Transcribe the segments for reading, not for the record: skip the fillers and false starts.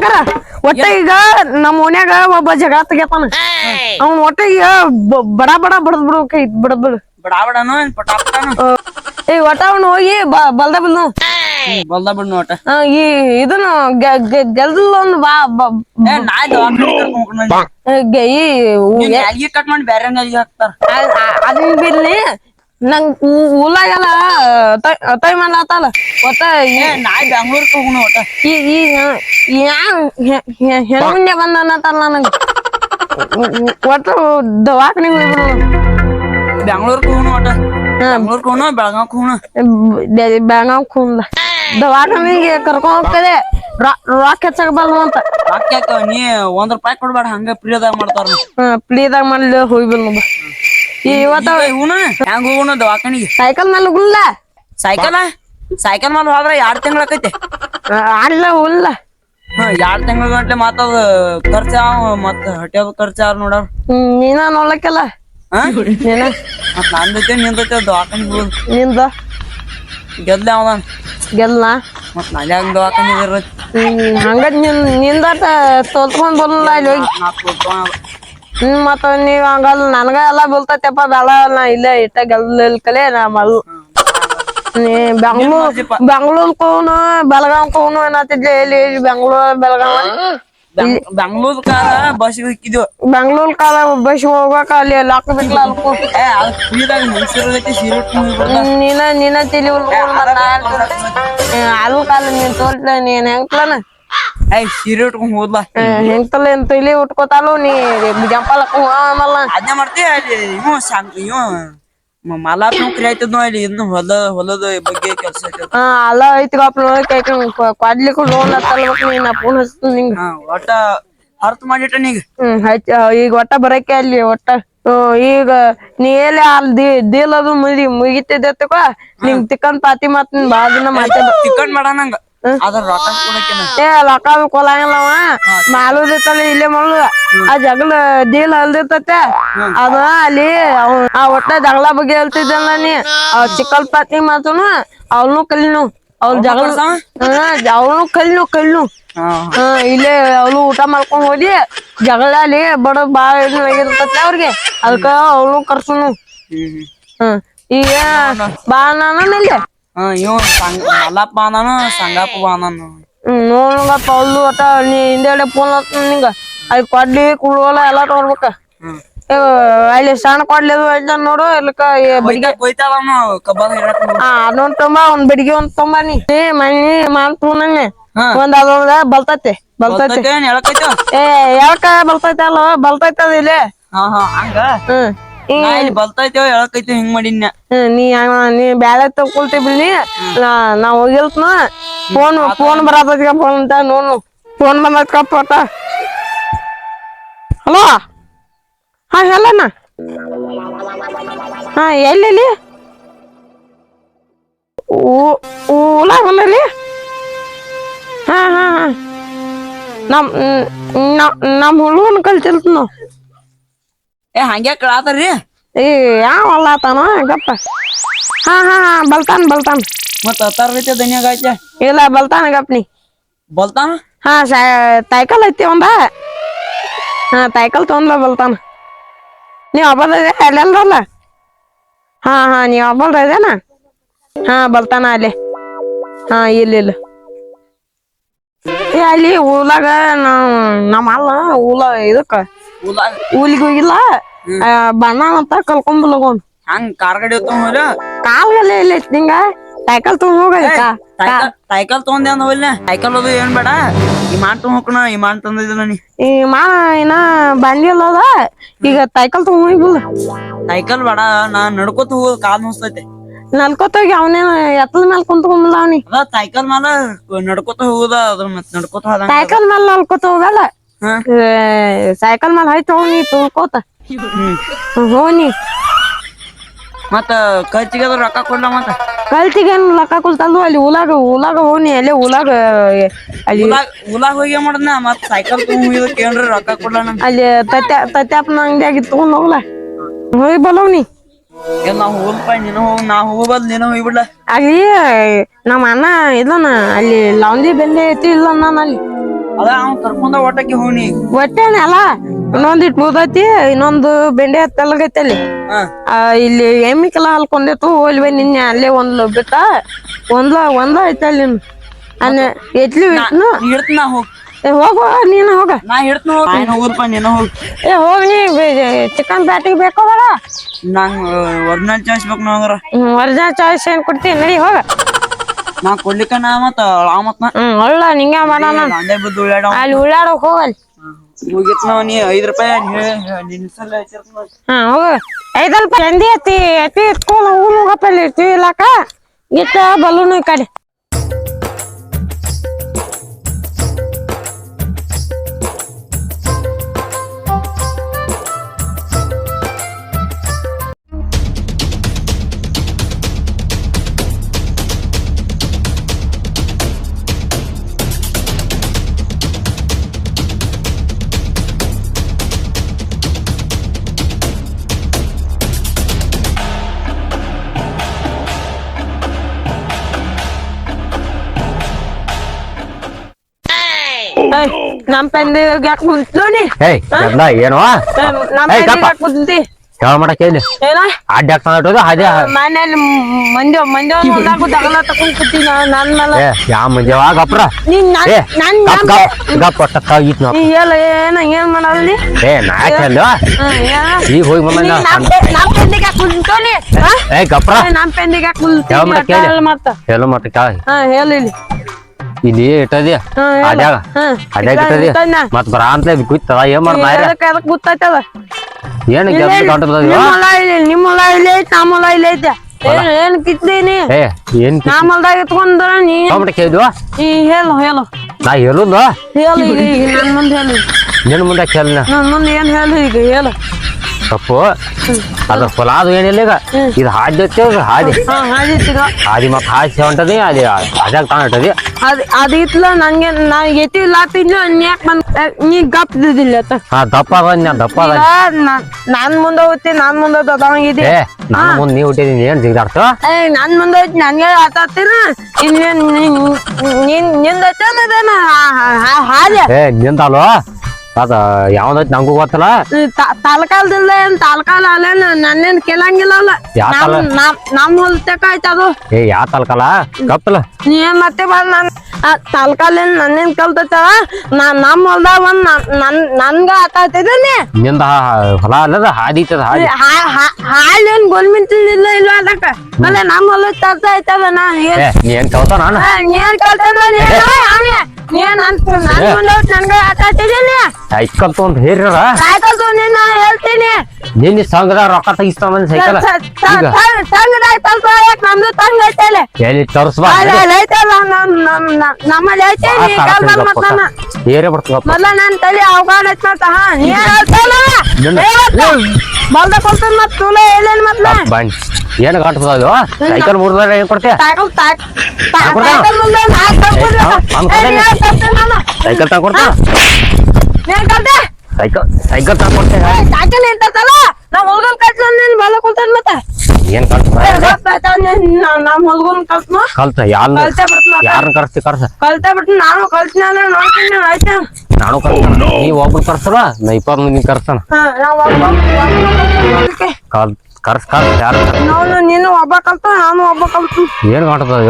ಶಂಕರ ಒಟ್ಟ ಈಗ ನಮ್ಮ ಓನ್ಯಾಗ ಒಬ್ಬ ಜಗಳ ತೆಗಿತಾನ ಅವ್ನ ಒಟ್ಟ ಈಗ ಬಡ ಬಡ ಬಡದ್ ಬಿಡ್ಬೇಕ ಬಿಡದ್ ಬಿಡು ಬಡಾಬಡನು ಪಟಾಪಟನು ಏ ಒಟ್ಟ ಅವ್ನು ಹೋಗಿ ಬಲ್ದ ಬಿಡ್ನು ಬಲ್ದ ಬಿಡ್ನು ಒಟ್ಟ ಈ ಇದನ್ನು ಗೆಲ್ದಿಲ್ಲ ಒಂದು ನಾಯಿ ದವಾಖಾನೆ ಕರ್ಕೊಂಡ್ ಈ ಕಟ್ ಮಾಡಿ ಬೇರೆ ನಾಯಿಗೆ ಹಾಕ್ತಾರ ಅದನ್ ಬಿಡ್ಲಿ ನಂಗ್ ಉಲಾಗೆಲ್ಲ ತೈ ಮಾಡ್ಲಾತಲ್ಲ ಒಟ್ಟ ನಾಯಿ ಬೆಂಗ್ಳೂರ್ಕ್ ಹೋಗುಣ ಒಟ್ಟ ಹೆಣ್ಮುಂಡೆ ಬಂದ ಅನ್ನತ್ತಲ್ಲ ನನಗ ಒಟ್ಟು ದವಾಖಾನಿಗೆ ಹೋಗ್ಬಿಡು ಬೆಂಗ್ಳೂರ್ಕ್ ಹೋಗುಣ ಒಟ್ಟ ಬೆಂಗ್ಳೂರ್ಕ್ ಹೋಗುಣ ಬೆಳಗಾವ್ಕ್ ಹೋಗುಣ ಬೆಳಗಾವ್ಕ್ ಹೋಗ್ಲ ದವಾಖಾನಿಗೆ ಕರ್ಕೊಂಡ್ ಹೋಗ್ತದೆ ರಾಕ್ ಹೆಚ್ಚಾಗ ಬಲ್ವ ಅಂತ ರಾಕ್ ಯಾಕ ನೀ ₹1 ಕೊಡ್ಬೇಡ ಹಂಗ ಪ್ರಿಯದಾಗ ಮಾಡ್ತಾರ ಪ್ಲೀದಾಗ ಮಾಡ್ಲಿ ಹೋಗ್ಬಿಲ್ ಇವತ್ತ ಹೋಗುಣ ಹೆಂಗ್ ಹೋಗುಣ ದವಾಖಾನಿಗೆ ಸೈಕಲ್ ಮೇಲೆ ಹೋಗ್ಲ ಸೈಕಲ್ ಮೇಲೆ ಹೋದ್ರ 2 ತಿಂಗಳ ಆಕೈತಿ ಆಡ್ಲ ಹೋಗ್ಲ 2 ತಿಂಗಳ ಗಂಟ್ಲೆ ಮಾತದ ಖರ್ಚ ಮತ್ತ ಹಟ್ಟಿಯದ ಖರ್ಚ ನೋಡ ನೀನ ನೋಡ್ಲಕ್ಕೆಲ್ಲ ನೀನ ಮತ್ ನಂದೈತೆ ನಿಂದೈತೆ ದವಾಖಾನಿಗೆ ಹೋಗುದು ನಿಂದ ಗೆದ್ಲೆ ಅವನ ಗೆಲ್ಲ ಮತ್ ನಾಳೆ ಹಂಗ ದವಾಖಾನಿಗೆ ಇರತ್ತೆ ಹಂಗ ನಿಂದಾಟ ತೋಲ್ತ್ಕೊಂಡ್ ಬರಲ್ಲ ಇಲ್ಲಿ ಹೋಗಿ ಮತ್ತ ನೀವ್ ಹಂಗಲ್ಲ ನನ್ಗ ಎಲ್ಲಾ ಬೀಳ್ತೈತಪ್ಪ ಬೆಳ ನಾ ಇಲ್ಲೇ ಇಟ್ಟ ಗೆಲ್ಲಕಲೆ ನಾ ಮಲ್ ನೀ ಬೆಂಗ್ಳೂರ್ಕ್ ಹೋಗುನು ಬೆಳಗಾವ್ಕ್ ಹೋಗುನು ಏನತ್ತಿದ್ಲೆ ಎಲ್ಲಿ ಬೆಂಗ್ಳೂರ್ ಬೆಳಗಾವ ಬೆಂಗ್ಳೂರ್ ಕಾರ ಬಸ್ ಹಿಕ್ಕಿದ್ವು ಬೆಂಗ್ಳೂರ್ ಕಾಲ ಬಸ್ ಹೋಗ್ಬೇಕ ಅಲ್ಲಿ ಲಾಕ್ ಬಿಟ್ಲ ಅಲ್ಕೋ ನೀನ ತಿಳಿ ಅಲ್ ಕಾಲ ನೀನ್ ತೋರ್ತ ನೀನ್ ಹೆಂಗ್ಲನ ಸೀರೆ ಉಟ್ಕೊಂಡ್ ಹೋದ್ಲಾ ಹೆಂಗ್ತಲ್ಲ ಏನ್ ತಲಿ ಉಟ್ಕೋತಾಲು ನೀ ಜಂಪಲಕ್ಕ ಆಮಲ್ಲ ಅದ್ನ ಮಾಡ್ತಿ ಅಲ್ಲಿ ಇವ ಮಲಾಪ್ ನೌಕರಿ ಆಯ್ತದ ಅಲ್ಲಿ ಇನ್ನು ಹೊಲದ ಬಗ್ಗೆ ಕೆಲಸ ಐತದ ಅಲ್ಲ ಐತಿಗಪ್ಪ ಕೊಡ್ಲಿಕ್ಕೆ ಲೋನ್ ತಲ್ಬೇಕು ನೀನ ಫೋನ್ ಹಚ್ತು ನಿಂಗ ಒಟ್ಟ ಅರ್ಥ ಮಾಡಿಟ್ಟ ನೀಗ ಈಗ ಒಟ್ಟ ಬರಕ್ಕೆ ಅಲ್ಲಿ ಒಟ್ಟ ಈಗ ನೀ ಎಲ್ಲಿ ಅಲ್ಲಿ ಡೀಲ್ ಅದು ಮುಗಿತಿದ್ದಕ್ಕ ನಿಂಗ್ ತಿಕ್ಕನ್ ಪಾತಿ ಮತ್ ಬಾಳ ದಿನ ಮಾತೇ ಚಿಕನ್ ಮಾಡ ನಂಗ ಅದ್ರ ರೊಕ್ಕ ಕೊಲಂಗಿಲ್ಲವ ಮಾಲೂದಿತ್ತಲ್ಲ ಇಲ್ಲೇ ಮಳು ಆ ಜಗಳ ಡೀಲ್ ಅಲ್ದಿರ್ತತೆ ಅದ ಅಲ್ಲಿ ಆ ಒಟ್ಟ ಜಗಳ ಬಗ್ಗೆ ಹೇಳ್ತಿದ್ದಲ್ಲ ನೀ ಚಿಕ್ಕಲ್ ಪಾತಿ ಮಾತನು ಅವನು ಕಲಿನು ಅವ್ರ ಜಗಳ ಅವನು ಕಲ್ನು ಇಲ್ಲೇ ಅವಳು ಊಟ ಮಾಡ್ಕೊಂಡ್ ಹೋಗಿ ಜಗಳಲ್ಲಿ ಬಡ ಬಾಳ ಆಗಿರ್ತತಿ ಅವ್ರಿಗೆ ಅದಕ್ಕ ಅವಳು ಕರ್ಸುನು ಈಗ ಬಾ ನಾನಲ್ಲಿ ಇವ ಮಲ್ಲಪ್ಪ ಬಾನಾನು ಸಂಗಪ್ಪ ಬಾನಾನು ನೋಡಪ್ಪ ಅವಳು ಒಟ್ಟ ನೀ ಹಿಂದೆಡೆ ಫೋನ್ ನಿಂಗ ಅದ್ ಕೊಡ್ಲಿ ಕುಳ್ವಲ್ಲ ಎಲ್ಲಾ ತಗೊಳ್ಬೇಕ ಅಲ್ಲಿ ಸಣ್ಣ ಕೊಡ್ಲಿದು ನೋಡು ಇಲ್ಲಕ ಬಡಿಗೆ ಅದೊಂದ್ ತೊಂಬ ಒಂದ್ ಬಡಿಗೆ ಒಂದ್ ತೊಂಬ ನೀ ಮನಿ ಮಾಡ್ಕೊಂಡಂಗೆ ಒಂದ್ ಅದೊಂದ ಬಲ್ತೈತೆ ಏ ಯಾಕ ಬಲ್ತೈತೆ ಅಲ್ಲ ಬಲ್ತೈತದ ಇಲ್ಲಿ ಬಲ್ತೈತೇವ ಹೇಳಕೈತಿ ಹಿಂಗ್ ಮಾಡಿನ ನೀ ಬ್ಯಾಳೆ ತಗೊಳ್ತಿ ಬಿಡ್ನಿ ನಾ ಹೋಗಿಲ್ತನ ಫೋನ್ ಬರತೈತಿ ಫೋನ್ ಅಂತ ನೋನು ಫೋನ್ ಬಂದೈತ್ ಕಪ್ಪ ಹಲೋ ಹಾ ಹೇಳಣ್ಣ ಹಾ ಎಲ್ಲಿ ಉಲಾಗಲ್ಲಿ ಹಾ ಹಾ ಹಾ ನಮ್ ಹುಡುಗನ್ ಕಲ್ತಿಲ್ತ ನಾವು ಹಂಗ್ಯಾ ಕೇಳಾತಾರ್ರಿ ಯಾವ ಅಲ್ಲಾತಾನ ಗಪ್ಪ ಹಾ ಹಾ ಬಲ್ತಾನ್ ಮತ್ತ ತರಬೇತಿ ದನ್ಯಾಗ ಐತೆ ಇಲ್ಲ ಬಲ್ತಾನ ಗಪ್ನಿ ಬಲ್ತಾನ ಹಾ ಸೈಕಲ್ ಐತಿ ಒಂದ ಹಾ ಸೈಕಲ್ ತಗೊಂಡ್ಲ ಬಲ್ತಾನ ನೀವ್ ಹಬ್ಬದ ಅಲ್ಲೆಲ್ರಲ್ಲ ಹಾ ನೀವ್ ಹಬ್ಬಲ್ದ ಇದೇನಾ ಹಾ ಬಲ್ತಾನ ಅಲ್ಲಿ ಹಾ ಇಲ್ಲ ಅಲ್ಲಿ ಊಲಾಗ ನಮ್ಮ ಅಲ್ಲ ಇದಕ್ಕ ಊಲಿಗ್ ಹೋಗಿಲ್ಲ ಬಣ್ಣ ಅಂತ ಕಲ್ಕೊಂಬಲಗೋನ್ ಹಂಗ್ ಕಾರ್ ಗಾಡಿ ಹೋಗ್ರ ಕಾಲ್ಗಲ್ಲ ಇಲ್ಲ ನಿಂಗ ಸೈಕಲ್ ತಗೊಂಡ್ ಹೋಗಕ್ಕ ಸೈಕಲ್ ತಗೊಂಡೆ ಅಂದ ಹೋಗ್ಲ ಸೈಕಲ್ ಅದು ಏನ್ ಬೇಡ ಇಮಾನ್ ತಗೊಂಡ್ ಹೋಗ್ಕಣ ಇಮಾನ್ ತಂದಿದ್ದ ನೀ ಇನ್ನ ಬಂದಿಲ್ಲದ ಈಗ ಸೈಕಲ್ ತಗೊಂಡ್ ಹೋಗ್ಬಿಲ್ಲ ಸೈಕಲ್ ಬೇಡ ನಾ ನಡ್ಕೋತ ಹೋಗ ಕಾಲ್ ನೋಸ್ತೈತೆ ನಲ್ಕೋತೋಗಿ ಅವನೇನ ಎತ್ತದ ಮೇಲೆ ಕುಂತ್ಕೊಂಬಲ್ಲ ಅವನಿ ಸೈಕಲ್ ಮೇಲ ನಡ್ಕೋತ ಹೋಗುದ ಅದ್ರ ಮತ್ ನಡ್ಕೋತ ಸೈಕಲ್ ಮೇಲೆ ನಲ್ಕೋತ ಹೋಗಲ್ಲ ಸೈಕಲ್ ಮೇಲೆ ಹೈತ್ ಹೋಗಿ ತುಳ್ಕೋತ ಹೋನಿ ಮತ್ತ ಖರ್ಚಿಗೆ ರೊಕ್ಕ ಕೊಡ್ಲ ಮತ್ತ ಕಲ್ತಿಗೆ ರೊಕ್ಕ ಕೊಡ್ತಲ್ವ ಅಲ್ಲಿ ಉಲಾಗ ಹೋನಿ ಅಲ್ಲೇ ಉಲಾಗ ಅಲ್ಲಿ ಉಲಾಗ ಹೋಗಿ ಮಾಡದ್ನ ಮತ್ ಸೈಕಲ್ ತಗೊಂಡ್ ಏನ್ರ ರೊಕ್ಕ ಕೊಡ್ಲ ಅಲ್ಲಿ ತತ್ಯಾಪನ ಅಂಗಡಿಯಾಗಿ ತಗೊಂಡ್ ಹೋಗ್ಲ ಹೋಗಿ ಬಲವ್ನಿ ನಾವ್ ಹೋಗ್ಪ ನೀನು ಹೋಗ್ ನಾ ಹೋಗ್ಬದ್ ನೀನು ಹೋಗ್ಬಿಡ್ಲ ಅಲ್ಲಿ ನಮ್ಮ ಅಣ್ಣ ಇಲ್ಲನ ಅಲ್ಲಿ ಲವಂದಿ ಬೆಂಡೆ ಐತಿ ಇಲ್ಲ ನಾನು ಅಲ್ಲಿ ಅದ ಅವ್ನ್ ಕರ್ಕೊಂಡ ಒಟ್ಟಕ್ಕೆ ಹೋಗಿ ಒಟ್ಟೇನಲ್ಲ ಇನ್ನೊಂದ್ ಇಟ್ ಮುದೈತಿ ಇನ್ನೊಂದು ಬೆಂಡೆ ಹತ್ತಲ್ಗೈತಿ ಅಲ್ಲಿ ಇಲ್ಲಿ ಎಮ್ಮಿಕೆಲ್ಲ ಹಲ್ಕೊಂಡಿತ್ತು ಹೋಲ್ವೆ ನಿನ್ನೆ ಅಲ್ಲೇ ಒಂದ್ ಬಿಟ್ಟ ಒಂದ ಐತಿ ಅಲ್ಲಿ ಎತ್ಲಿ ಹಿಡ್ತ ನಾ ಹೋಗ್ ಹೋಗ ನೀನು ಹೋಗ ನಾ ಹಿಡ್ತ ಹೋಗಲ್ಪ ನೀನು ಹೋಗ್ ಹೋಗ್ ನೀ ಚಿಕನ್ ಬ್ಯಾಟಿಗೆ ಬೇಕೋ ಬೇಡ ನಂಗ್ ಒರಿಜಿನಲ್ ಚಾಯ್ಸ್ ಬೇಕು ನಾವ್ರ ಒರಿಜಿನಲ್ ಚಾಯ್ಸ್ ಏನ್ ಕೊಡ್ತೀನಿ ನಡಿ ಹೋಗ ನಾ ಕೊಡ್ಲಿಕ್ಕ ನಾ ಮತ್ತ ಒಳ್ಳ ನಿಂಗ ಮಾಡೋಣ ಅಂಡೆ ಬಿದ್ದು ಉಳ್ಳಾಡ ಅಲ್ಲಿ ಉಳ್ಳಾಡಕ್ ಹೋಗಲ್ಲಿ ಮುಗಿತ್ ನಾವ್ ನೀ ₹5 ನಿನ್ಸಲ್ಲ ಹೋಗ 5 ರೂಪಾಯಿ ಎಂದಿ ಅತಿ ಇಟ್ಕೊಂಡು ಹೋಗಪ್ಪಲ್ಲಿ ಇರ್ತೀವಿ ಇಲ್ಲಾಕ ಗಿಟ್ಟ ಬಲೂನು ಈ ಕಡೆ ನಮ್ ಪೆಂದಿಗೆ ಯಾಕೆ ಕುಂತು ನೀ ಏನು ನಮ್ ಪೆಂದಿಗೆ ಯಾಕೆ ಕುಂತಿ ಯಾವ ಮಾಡಕ್ಕೆ ಇಲ್ಲಿ ಏನ ಅಡ್ಡ ಹಾಕ್ತಾನ ಅದೇ ಮನೇಲಿ ಮಂದಿ ಒಂದಾಕು ತಗಲ ತಕೊಂಡ್ ಕೂತಿ ನನ್ ಮೇಲೆ ಯಾವ ಮಂಜವ ಗಪ್ರ ನೀನ್ ಗಪ್ಪ ಟಕ್ಕಾಗಿತ್ ನಾವು ಏನ್ ಮಾಡಲ್ಲಿ ನಾ ಯಾಕೆ ಈಗ ಹೋಗಿ ಬಂದ ನಮ್ ಪೆಂದಿಗೆ ಯಾಕೆ ಕುಂತು ನೀ ಗಪ್ರ ನಮ್ ಪೆಂದಿಗೆ ಯಾಕೆ ಕುಂತಿ ಮತ್ತ ಹೇಳು ಮತ್ತೆ ಹೇಳು ಇಲ್ಲಿ ಇಲ್ಲಿ ಇಟ್ಟದಿ ಅಡ್ಯಾಗ ಇಟ್ಟದಿ ಮತ್ ಬರ ಅಂತ ಕುಯ್ತದ ಏನ್ ಮಾಡ್ದ ಗೊತ್ತಾಯ್ತದ ಏನ್ ನಿಮ್ ಹೊಲ ಇಲ್ಲಿ ಐತಿ ನಮ್ಮ ಹೊಲ ಇಲ್ಲಿ ಐತೆ ಏನ್ ಕಿತ್ತೀನಿ ಏನ್ ನಮ್ಮ ಹೊಲ್ದಾಗ ಇಟ್ಕೊಂಡ್ರ ನೀ ಕೇಳಿದ್ವ ಹೇಳು ಹೇಳು ನಾ ಹೇಳುದು ಹೇಳು ಈಗ ನನ್ ಮುಂದೆ ಹೇಳು ನಿನ್ ಮುಂದೆ ಕೇಳ ನನ್ ಮುಂದೆ ಏನ್ ಹೇಳು ಈಗ ಹೇಳು ತಪ್ಪು ಅದ್ರ ಫಲ ಅದು ಏನಿಲ್ಲ ಈಗ ಇದು ಹಾದಿ ಹಾದಿ ಮತ್ ಹಾಸಿ ಹೊಂಟದಿ ಅದೇ ಅದಾಗ ತಾನಿಟ್ಟದಿ ಅದಿತ್ಲ ನಂಗೆ ನಾ ಎತ್ತಿ ಲಾತಿದ್ಲು ಯಾಕೆ ನೀ ಗಪ್ದಿಲ್ಲ ದಪ್ಪ ದಪ್ಪ ನಾನ್ ಮುಂದೆ ಹೋಗ್ತಿ ನಾನ್ ಮುಂದೆ ದೊಡ್ಡವಂಗಿದ್ದಿ ನಾನು ಮುಂದೆ ನೀವ್ ಹುಟ್ಟಿದೀನಿ ಏನ್ ಜಿಗ್ದಾಡ್ತ ನನ್ ಮುಂದೆ ಹೋಯ್ತಿ ನನ್ಗೆ ಆತಾತಿನ ಇನ್ನೇನ್ ನಿಂದ ಹಾದಿ ನಿಂದಲ್ವ ಅದ ಯಾವ್ದೈತಿ ನಂಗೂ ಗೊತ್ತಲ್ಲ ತಾಲ್ಕಾಲ್ದಿಲ್ಲ ಏನ್ ತಾಲ್ಕಾಲ ಅಲ್ಲೇನ್ ನನ್ನೇನ್ ಕೇಳಂಗಿಲ್ಲ ನಮ್ ಹೊಲ್ತಕ ಆಯ್ತದು ಯಾವ ತಾಲ್ಕಲ್ಲ ಗಪ್ಪಲ್ಲ ನೀ ಮತ್ತೆ ಬಂದ್ ನನ್ ತಾಲ್ಕಾಲೇನ್ ನನ್ನೇನ್ ಕಲ್ತೈತವ ನಮ್ ಹೊಲ್ದಾಗ ಒಂದ್ ನನ್ಗ ಆತಾತಿದೀನಿ ನಿಂದ ಹೊಲ ಅಲ್ಲದ ಹಾದಿ ಐತದ ಹಾಲೇನ್ ಗೋಲ್ಮಿಂತಿಲ್ಲ ಇಲ್ಲ ಅದಕ್ಕ ಅಲ್ಲ ನಮ್ ಹೊಲ ತರ್ತ ಆಯ್ತದ ನಾ ನೀ ಏನ್ ಕಲ್ತ ನಾನು ನೀನ್ ಕಲ್ತದ ನೀನ್ ನನ್ಗ ಆತಾತಿದೀನಿ ಸೈಕಲ್ ತಗೊಂಡ್ ಹೇರ್ರ ಸೈಕಲ್ ತಗೊಂಡ್ ಹೇಳ್ತೀನಿ ನಿನ್ನ ಸಂಘದ ರೊಕ್ಕ ತೆಗಿಸ್ತಾವ ಸೈಕಲ್ ನಮ್ದು ತಂಗ ಐತಲ್ಲ ಎಲ್ಲಿ ತರ್ಸ್ಬಾ ನಮ್ಮಲ್ಲಿ ಐತೆ ಏರೇ ಬರ್ತದ ಮೊದ್ಲ ನನ್ ತಲೆ ಅವಘಾನ ಬಲ್ದ ಕೊಡ್ತಾನ ಮತ್ ತೂಲ ಹೇಳೇನ್ ಮತ್ಲ ಬನ್ನಿ ಏನ್ ಕಾಣ್ತದ ಅದು ಸೈಕಲ್ ಮುರಿದ್ರೆ ಏನ್ ಕೊಡ್ತೀಯ ಸೈಕಲ್ ತಗೊಡ್ತಾ ಸೈಕಲ್ ತಗೊಡ್ತೇವೆ ಸೈಕಲ್ ಇರ್ತಲ್ಲ ನಾವ್ ಹೊಲ್ಗಲ್ ಕಳ್ಸ ಬಲ ಕೊಡ್ತಾನ ಮತ್ತ ಏನ್ ನಮ್ ಹೊಲ್ಗಲ್ ಕಳ್ಸನ ಕಲ್ತ ಯಾರನ್ನ ಕರ್ಸ್ತಿ ಕಲ್ತಾ ಬಿಟ್ಟು ನಾನು ಕಳ್ಸಿನ ನೋಡ್ತೀನಿ ಆಯ್ತಾ ನಾನು ಕರ್ಸ್ತಾನ ನೀವ್ ಒಬ್ರು ಕರ್ಸಲ್ಲ ನಾ 20 ಮಂದಿ ಕರ್ಸ್ತಾನ ಕರ್ಸ್ ಯಾರು ನೀನು ಒಬ್ಬ ಕಲ್ತ ನಾನು ಒಬ್ಬ ಕಲ್ತು ಏನ್ ಕಾಣ್ತದ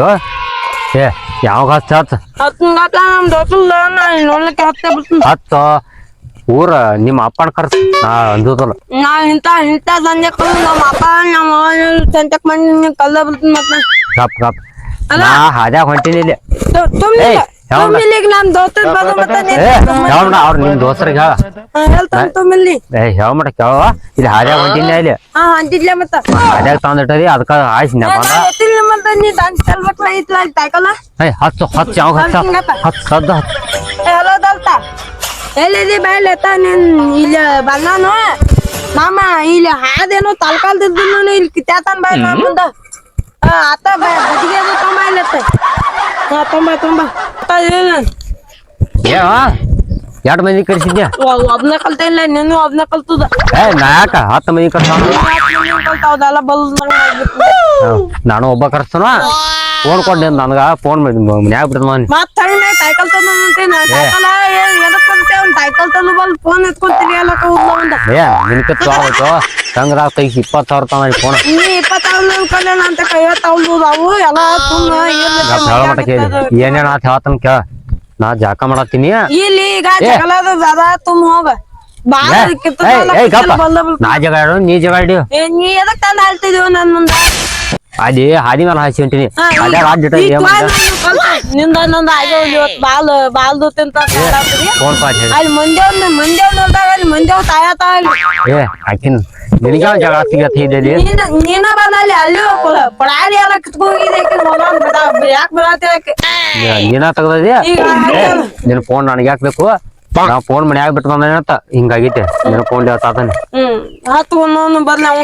ಯಾವ ಹಚ್ಚ ನಮ್ ದೋಸ್ತಲ್ಲ ನೋಡ್ಲಿಕ್ಕೆ ಹತ್ತ ಊರ ನಿಮ್ಮ ಅಪ್ಪನ ಕರ್ಸ ನಾ ಅಂದಲ್ಲ ನಾ ಇಂತ ಸಂಜೆ ನಮ್ಮ ಅಪ್ಪ ನಮ್ಮ ಸಂಜೆಕ್ ಮಂದಿ ಕಲ್ದ ಬಿಡ್ತೀನಿ ಮತ್ತ ಗಪ್ ಗಪ್ ನಾ ಹಾದ್ಯಾಗ ಹೊಂಟಿನಿ ಇಲ್ಲಿ ನಮ್ ದೋಸ್ತ ಅವ್ರ ನಿಮ್ ದೋಸ್ತರಿಗೆ ಯಾವ ಮಾಡಕ್ ಯಾವ ಇಲ್ಲಿ ಹಾದ್ಯಾಗ ಹೊಂಟಿನಿ ಇಲ್ಲಿ ಅಂತಿದ್ಲೆ ಮತ್ತ ಹಾದ್ಯಾಗ ತಂದಿಟ್ಟದಿ ಅದಕ್ಕ ಆಯ್ಸಿ ಹತ್ತು ಹತ್ತು ಯಾವ ಹತ್ತು ಸದ್ದ ಎಲ್ಲಿದಿ ಬಾಯ್ಲೆತ್ತ ನೀನ್ ಇಲ್ಲಿ ಬಂದಾನು ನಮ್ಮ ಇಲ್ಲಿ ಹಾದೇನು ತಲ್ಕಾಲ್ದಿದ್ದು ಇಲ್ಲಿ ಕಿತ್ತಾತನ್ ಬಾಯ್ ನಾ ಮುಂದ ಆತ ಬದಿಗೆ ಅದು ತೊಂಬ ಇಲ್ಲತ್ತ ತೊಂಬ ಎರಡು ಮಂದಿ ಕರ್ಸಿದ್ಯಾ ಒಬ್ನ ಕಲ್ತ ಇಲ್ಲ ನೀನು ಒಬ್ನ ಕಲ್ತದ ನಾ ಯಾಕ 10 ಮಂದಿ ಕಲ್ತಾವದೆಲ್ಲ ಬಲ್ ನಾನು ಒಬ್ಬ ಕರ್ಸ್ತಾನ ಫೋನ್ ಕೊಡ್ ನನಗ ಫೋನ್ ಮನ್ಯಾಗ ಬಿಡ್ತಾನ ಮತ್ತ ಸೈಕಲ್ ತಂದಂತೀನಿ ಸೈಕಲ್ ಎದಕ್ಕಂತೆ ಅವ್ನ್ ಸೈಕಲ್ ತಂದು ಬಂದು ಫೋನ್ ಎತ್ಕೊಂತೀನಿ ಅಲ್ಲಕ್ಕ ಒಂದ ಏ ನಿನ್ಕ ತಗೋಬೇಕು ಸಂಗ್ರ ಕೈಗೆ 20,000 ತಗೊಂಡಿ ಫೋನ್ ನೀ 20,000 ಅನ್ಕೊಳ್ಳೇನ ಅಂತ 50,000 ಅವು ಎಲ್ಲ ಹೇಳ ಮಟ ಕೇಳಿ ಏನೇನ್ ಆತ ಹೇಳ್ತಾನ ಕೇಳ ನಾ ಜಾಕ ಮಾಡತ್ತೀನಿ ಇಲ್ಲಿ ಈಗ ಜಗಳದ ದಾದಾ ತುಂಬ ಹೋಗ ಬಾಳ ನಾ ಜಗ ಇಡು ನೀ ಜಗ ಇಡು ನೀ ಎದಕ್ ತಂದ ಆಳ್ತಿದೀವ ನನ್ ಮುಂದ ಅದೇ ಹಾದಿ ಮೇಲೆ ಹಾಸಿ ಹೊಂಟಿನಿ ನಿಂದ ನಂದ ಆಗಿ ಇವತ್ ಬಾಲ್ದು ತಿಂತ ಫೋನ್ ಅಲ್ಲಿ ಮಂಜವ್ ನೋಡ್ದಾಗ ಅಲ್ಲಿ ಮಂಜವ್ ತಾಯತ ಏ ಆಕಿನ್ ನಿನಗೆ ಜಗ ಸಿಗತ್ತಿದ್ದಲ್ಲಿ ನೀನ ಬಂದಲ್ಲಿ ಅಲ್ಲಿ ಪಡಾರಿ ಎಲ್ಲ ಕಿತ್ಕೋಗಿದೆ ಯಾಕೆ ಬರತ್ತೆ ನೀನ ತಗದಿ ನಿನ್ ಫೋನ್ ನನಗೆ ಹಾಕ್ಬೇಕು ನಾ ಫೋನ್ ಮನ್ಯಾಗ ಬಿಟ್ಟು ಬಂದ ಹಿಂಗಾಗೈತೆ ನಿನ್ ಫೋನ್ ತಾತಾನೆ ಹತ್ತು ಒಂದೊಂದು ಬರ್ಲ ಅವ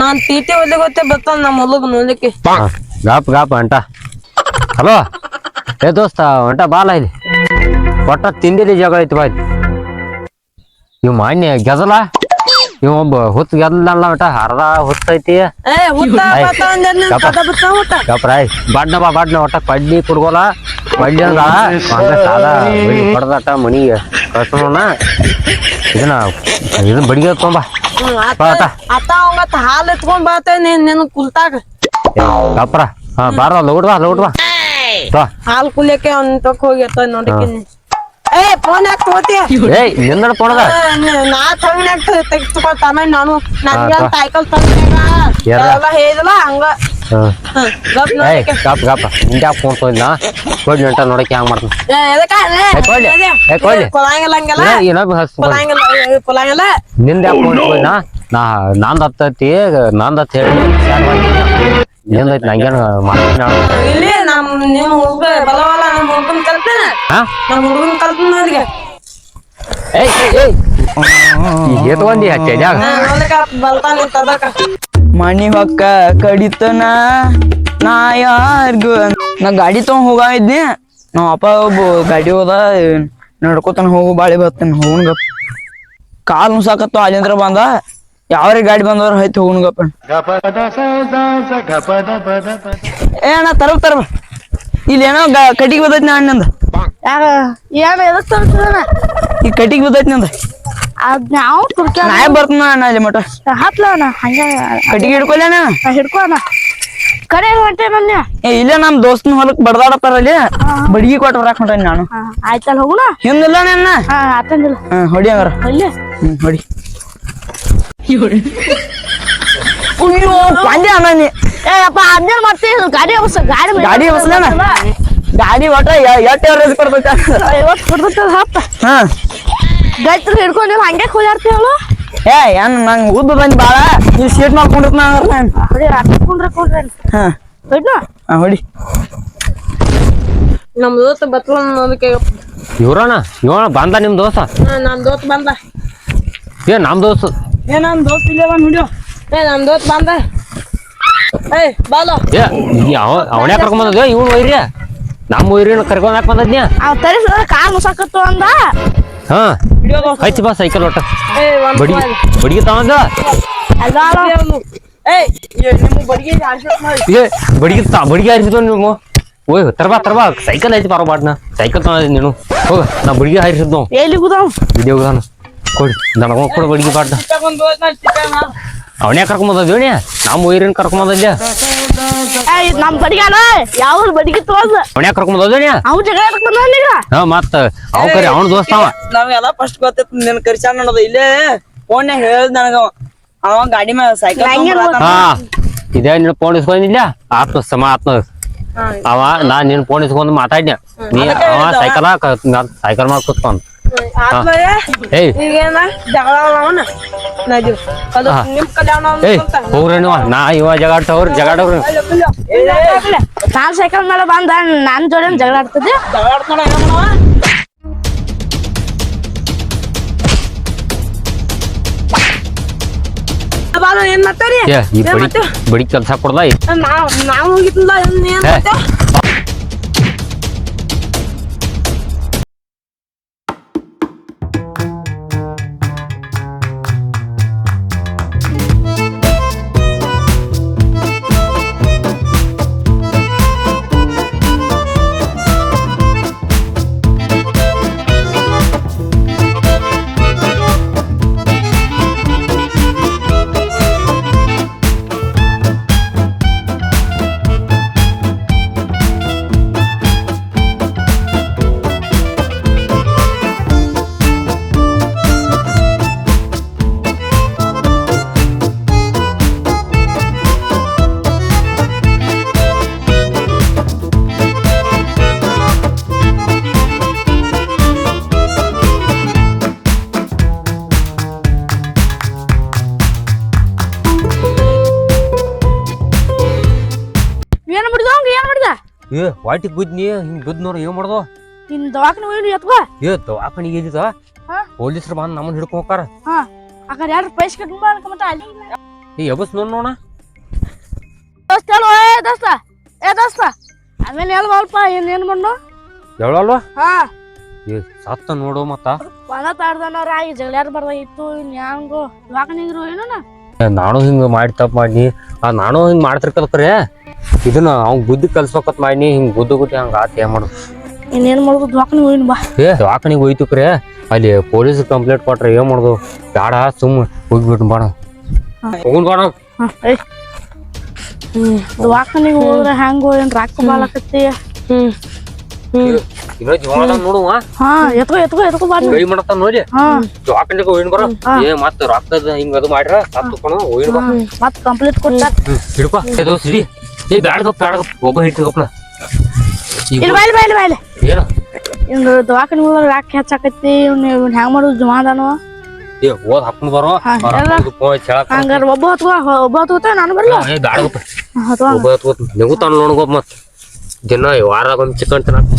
ನಾನ್ ತೀಟೆ ಒಳ್ಳೆ ಗೊತ್ತೇ ಬರ್ತಾನ ನಮ್ಮ ಹೊಲಗ್ ನೋಡ್ಲಿಕ್ಕೆ ಗಾಪ್ ಅಂಟ ಹಲೋ ಏ ದೋಸ್ತ ಅಂಟ ಬಾಲ ಇಲ್ಲಿ ಒಟ್ಟ ತಿಂದಿಲಿ ಜಗಳ ಐತಿ ಬಾಯ್ ಇವ್ ಮಾನ್ಯ ಗೆದಲ ಇವ್ ಒಬ್ಬ ಹುತ್ತ ಗೆದಲ್ಲ ಅಂಟ ಅರ್ಧ ಹುತ್ತೈತಿ ಗಪ್ರಾಯ್ ಬಾಡ್ನ ಒಟ್ಟ ಕಡ್ಡಿ ಕುಡ್ಗೋಲ ಕಡ್ಡಿ ಅಂದ ಸಾಲ ಹೊಡೆದಾಟ ಮನಿಗೆ ಕಳ್ಸೋಣ ಇದನ್ನ ಬಡಿಗೆ ತೊಂಬ ಅತ್ತ ಅವಂಗತ್ತ ಹಾಲು ಎತ್ಕೊಂಡ್ ಬಾತ ನಿನ್ ಕುಲ್ತಾಗ ಗಪ್ರ ಹಾ ಬಾರ ಲೌಡ್ವಾ ಹಾಲು ಕುಲಿಯಕ್ಕೆ ಅವ್ನ ತಕ್ಕ ಹೋಗಿ ನೋಡಿಕಿನಿ ಏ ಫೋನ್ ಯಾಕೆ ತಗೋತೀಯ ಏಯ್ ನಿಂದ ಫೋನ್ ಅದ ನಾ ತಗೊಂಡ್ ತೆಗಿಸ್ಕೊತ ಆಮೇಲೆ ನಾನು ನನ್ಗೆ ಸೈಕಲ್ ತಂದಾಗ ಹೇಳಿದಲ್ಲ ಹಂಗ ಗಪ್ ನಿಂದ ಫೋನ್ ತೊಗೊಂಡ್ನಾ ಕೊಡ್ಲಿ ಅಂಟ ನೋಡಕ್ಕೆ ಹ್ಯಾಂಗ ಕೊಲಾಂಗಿಲ್ಲ ನಿಂದ ಫೋನ್ ತೊಗೊಂಡ್ನಾ ನಂದ್ ಹತ್ತೈತಿ ನಂದ್ ಹತ್ ಹೇಳಿ ನಿಂದೈತಿ ನಂಗೇನು ಮಾಡ್ತೀನಿ ಇಲ್ಲಿ ನಿಮ್ ಹುಡುಗ ಬಲವಲ್ಲ ನಮ್ ಹುಡುಗನ್ ಕಲ್ತೇನೆ ನಮ್ ಹುಡುಗನ್ ಕಲ್ತ ನೋಡಿಗೆ ಏತ್ಕೊಂಡಿ ಹಚ್ಚಾಗ ಬಲ್ತಾನೆ ತದಕ ಮನಿ ಹೊಕ್ಕ ಕಡಿತನ ನಾ ಯಾರ್ಗು ನಾ ಗಾಡಿ ತಗೊಂಡ್ ಹೋಗ ಇದ್ನಿ ನಾವ್ ಅಪ್ಪ ಒಬ್ಬ ಗಾಡಿ ಹೋದ ನಡ್ಕೋತಾನ ಹೋಗು ಬಾಳಿ ಬರ್ತೇನೆ ಹೋಗನ್ಗಪ್ಪ ಕಾಲ್ ಮುಸಾಕತ್ತು ಅಲ್ಲಿಂದ್ರ ಬಂದ ಯಾವ್ರಿ ಗಾಡಿ ಬಂದವ್ರ ಹೈತ್ ಹೋಗನ್ಗಪ್ಪ ಏ ಅಣ್ಣ ತರಬ ಇಲ್ಲಿ ಏನೋ ಕಟ್ಟಿಗೆ ಬದೈತಿ ನಾ ಅಣ್ಣಂದ ಈ ಕಟ್ಟಿಗೆ ಬದೈತಿ ನಂದ ನಾಯ ಬರ್ತನ ಅಣ್ಣ ಅಲ್ಲಿ ಮಟ ಕಟ್ಟಿಗೆ ಹಿಡ್ಕೊಲ್ಲ ಹಿಡ್ಕೋಣ ಕರೆ ಹೊಂಟೆ ನನ್ನ ಏ ಇಲ್ಲ ನಮ್ ದೋಸ್ತನ ಹೊಲಕ್ ಬಡದಾಡತ್ತಾರ ಅಲ್ಲಿ ಬಡಿಗೆ ಕೊಟ್ಟು ಬರಾಕ್ ಹೊಂಟೇನಿ ನಾನು ಆಯ್ತಲ್ಲ ಹೋಗುಣ ಹಿಂದಿಲ್ಲ ನನ್ನ ಆತಂದಿಲ್ಲ ಹೊಡಿ ಹಂಗಾರ ಹೊಡಿ ಅಯ್ಯೋ ಪಾಂಡೆ ಅಣ್ಣ ನೀ ಏಪ್ಪ ಅದ್ನೇನ್ ಮಾಡ್ತೀವಿ ಗಾಡಿ ಬಸ್ಲಣ್ಣ ಗಾಡಿ ಒಟ್ಟ ಎಷ್ಟ್ ಎವರೇಜ್ ಕೊಡ್ಬೇಕ 50 ಕೊಡ್ತದ ಹಪ್ಪ ಗೈತ್ರ ಹಿಡ್ಕೊಂಡು ಹಂಗೆ ಹೋಗ್ಯಾರ್ತೀವಳು ಏ ಏನ್ ನಂಗ್ ಉದ್ದ ಬಂದ್ ಬಾಳ ನೀವ್ ಸೀಟ್ ಮಾಡ್ಕೊಂಡಿರ್ತ ಹೊಡಿ ನಮ್ ದೋಸ್ತ ಬತ್ಲಕ್ಕೆ ಇವ್ರಣ್ಣ ಬಂದ ನಿಮ್ ದೋಸ್ತ ನಮ್ ದೋಸ್ತ ಬಂದ ಏ ನಮ್ ದೋಸ್ತ ನಮ್ ದೋಸ್ತ ಇಲ್ಲ ಹಿಡಿಯೋ ನಮ್ ದೋಸ್ತ ಬಂದ ಏ ಬಾಲೋ ಅವನೇ ಕರ್ಕೊಂಡ್ ಬಂದದ ಇವ್ನು ಒಯ್ರಿ ನಮ್ಮ ಒಯ್ರಿನ ಕರ್ಕೊಂಡ್ ಹಾಕ್ ಬಂದದ್ನ್ಯ ಅವ್ ತರಿಸ ಕಾರ್ ಮುಸಾಕತ್ತು ಅಂದ ಹಾ ಹಚ್ಚಿ ಬಾ ಸೈಕಲ್ ಒಟ್ಟ ಬಡಿಗೆ ತಗೊಂಡ ಬಡಿಗೆ ಹಾರಿಸಿದ ನೀವು ಓಯ್ ತರ್ಬಾ ಸೈಕಲ್ ಐತಿ ಬರೋಬಾಡ್ನ ಸೈಕಲ್ ತಗೊಂಡ ನೀನು ಹೋಗ ನಾ ಬಡಿಗೆ ಹಾರಿಸಿದ್ ನಾವು ಎಲ್ಲಿ ವಿಡಿಯೋಗಾನ ಕೊಡಿ ನನಗೊಂದು ಕೊಡು ಬಡಿಗೆ ಬಾಡ್ನ ಅವನೇ ಕರ್ಕೊಂಬಂದೀವಣ್ಯ ನಮ್ಮ ಒಯ್ರಿನ ಕರ್ಕೊಂಬಂದ ನಮ್ ಬಡಿಗಾನ ಯಾವ ಬಡಿಗೆ ತೋದ ಅವನೇ ಕರ್ಕೊಂಬಂದೀವಣ್ಯ ಅವ್ ಜಗಳ ಬಂದ ಹಾ ಮತ್ತ ಅವ್ ಕರಿ ಅವ್ನ ದೋಸ್ತ ಅವ ನಾವೆಲ್ಲ ಫಸ್ಟ್ ಗೊತ್ತಿತ್ತು ನಿನ್ ಕರ್ಚಾನ ಅನ್ನೋದು ಇಲ್ಲೇ ಫೋನ್ ಹೇಳ್ದ ನನಗ ಅವ ಗಾಡಿ ಮೇಲೆ ಸೈಕಲ್ ಹಾ ಇದೇ ನಿನ್ ಫೋನ್ ಇಸ್ಕೊಂಡಿಲ್ಲ ಆತ್ಮ ಸಮ ಆತ್ಮ ಅವ ನಾ ನಿನ್ ಫೋನ್ ಇಸ್ಕೊಂಡ್ ಮಾತಾಡ್ಯ ನೀ ಅವ ಸೈಕಲ್ ಮಾಡಿ ಕೂತ್ಕೊಂಡ್ ಹೋಗ್ರಿ ನೀವು ನಾ ಇವ ಜಗಾಡ್ತವ್ರ ಜಗಾಡವ್ರಿ ನಾನ್ ಸೈಕಲ್ ಮೇಲೆ ಬಂದ ನಾನ್ ಜೋಡಿ ಜಗಳ ಆಡ್ತದೆ ಏನ್ ಮಾಡ್ತಾರಿ ಬಡಿ ಕೆಲ್ಸ ಕೊಡ್ದ ನಾವ್ ಹೋಗಿದ್ದಿಲ್ಲ ಏ ವಾಟಿಗೆ ಗುದ್ನಿ ಹಿಂಗ್ ಗುದ್ ನೋಡ್ರಿ ಏನ್ ಮಾಡ್ದವ ಇನ್ ದವಾಖಾನೆ ಹೋಗಿ ಎತ್ಕೋ ಏ ದವಾಖಾನಿಗೆ ಎಲ್ಲಿದ ಹಾ? ಪೊಲೀಸರು ಬಂದ್ ನಮ್ಮನ್ನ ಹಿಡ್ಕೊಂಡ್ ಹೋಗಾರ ಆಕಡೆ ಯಾರು ಪೈಸೆ ಕಟ್ಕೊಂಡ್ ಮತ್ತ ಅಲ್ಲಿ ಏ ಎಬಸ್ ನೋಡ ದೋಸ್ತ ಅಲ್ವ ಏ ದೋಸ್ತ ಆಮೇಲೆ ಎಲ್ ಸ್ವಲ್ಪ ಏನ್ ಮಾಡು ಹೇಳಲ್ವ ಹಾ ಏ ಸತ್ತ ನೋಡು ಮತ್ತ ಹೊಲ ತಾಡ್ದನವ್ರ ಆಗಿ ಜಗಳ ಬರ್ದಾಗಿತ್ತು ಇನ್ ಹ್ಯಾಂಗು ದವಾಖಾನಿಗ್ರು ಏನೋ ಏ, ನಾನು ಹಿಂಗ ಮಾಡಿ ತಪ್ಪು ಮಾಡಿ ನಾನು ಹಿಂಗ್ ಮಾಡ್ತಿರ್ಕಲ್ಕ್ರೆ ಇದನ್ನ ಅವ್ನ್ ಬುದ್ಧಿ ಕಲ್ಸ್ಬೇಕತ್ ಮಾಡಿ ಹಿಂಗ್ ಗುದ್ದಿ ಹಂಗ ಆತ ಏನ್ ಮಾಡು ಇನ್ನೇನ್ ಮಾಡುದು ದವಾಖಾನೆ ಹೋಗಿನ್ ಬಾ ಏ ದವಾಖಾನಿಗೆ ಹೋಯ್ತು ಕ್ರೆ ಅಲ್ಲಿ ಪೊಲೀಸ್ ಕಂಪ್ಲೇಂಟ್ ಕೊಟ್ರೆ ಏನ್ ಮಾಡುದು ಬ್ಯಾಡ ಸುಮ್ ಹೋಗ್ಬಿಟ್ಟು ಬಾಣ ಹೋಗುನ್ ಬಾಣ ದವಾಖಾನಿಗೆ ಹೋದ್ರೆ ಹ್ಯಾಂಗು ಏನ್ ರಾಕ್ ಬಾಳಕತ್ತಿ ಇನ್ನೂ ಜೀವನ ನೋಡುವ ಹಾ ಎತ್ಕೋ ಬಾ ಕೈ ಮಾಡತ್ತ ನೋಡಿ ಹಾ ದವಾಖಾನಿಗೆ ಹೋಗಿನ್ ಬರ ಏ ಮತ್ತ ರೊಕ್ಕದ ಹಿಂಗ ಅದು ಮಾಡ್ರ ಸತ್ತುಕೊಂಡು ಹೋಗಿನ್ ಬಾ ಮತ್ ಕಂಪ್ಲೀಟ್ ಕೊಟ್ಟ ಹಿಡ್ಕೊ ಸಿಡಿ ಏ ಬ್ಯಾಡ ಒಬ್ಬ ಹಿಡ್ಕೊಪ್ಲ ಇಲ್ಲಿ ಬಾಯ್ಲಿ ಏನ ಇವ್ನು ದವಾಖಾನೆ ಹೋದ್ರೆ ರಾಕ್ ಹೆಚ್ಚಾಕತ್ತಿ ಇವ್ನ ಹ್ಯಾಂಗ ಮಾಡುದು ಜಮಾದಾನು ಏ ಓದ್ ಹಾಕೊಂಡ್ ಬರೋ ಹಂಗಾರ ಒಬ್ಬ ಹತ್ಕೋತ ನಾನು ಬರ್ಲ ಏ ಬ್ಯಾಡ ಗೊತ್ತ ಹತ್ಕೋ ಒಬ್ಬ ಹೊತ್ತು ನೆಗುತಾನ ನೋಡ್ಗೋ ಮತ್ ದಿನ ವಾರ ಒಂದ್ ಚಿಕನ್ ತಿನ್ನಕ್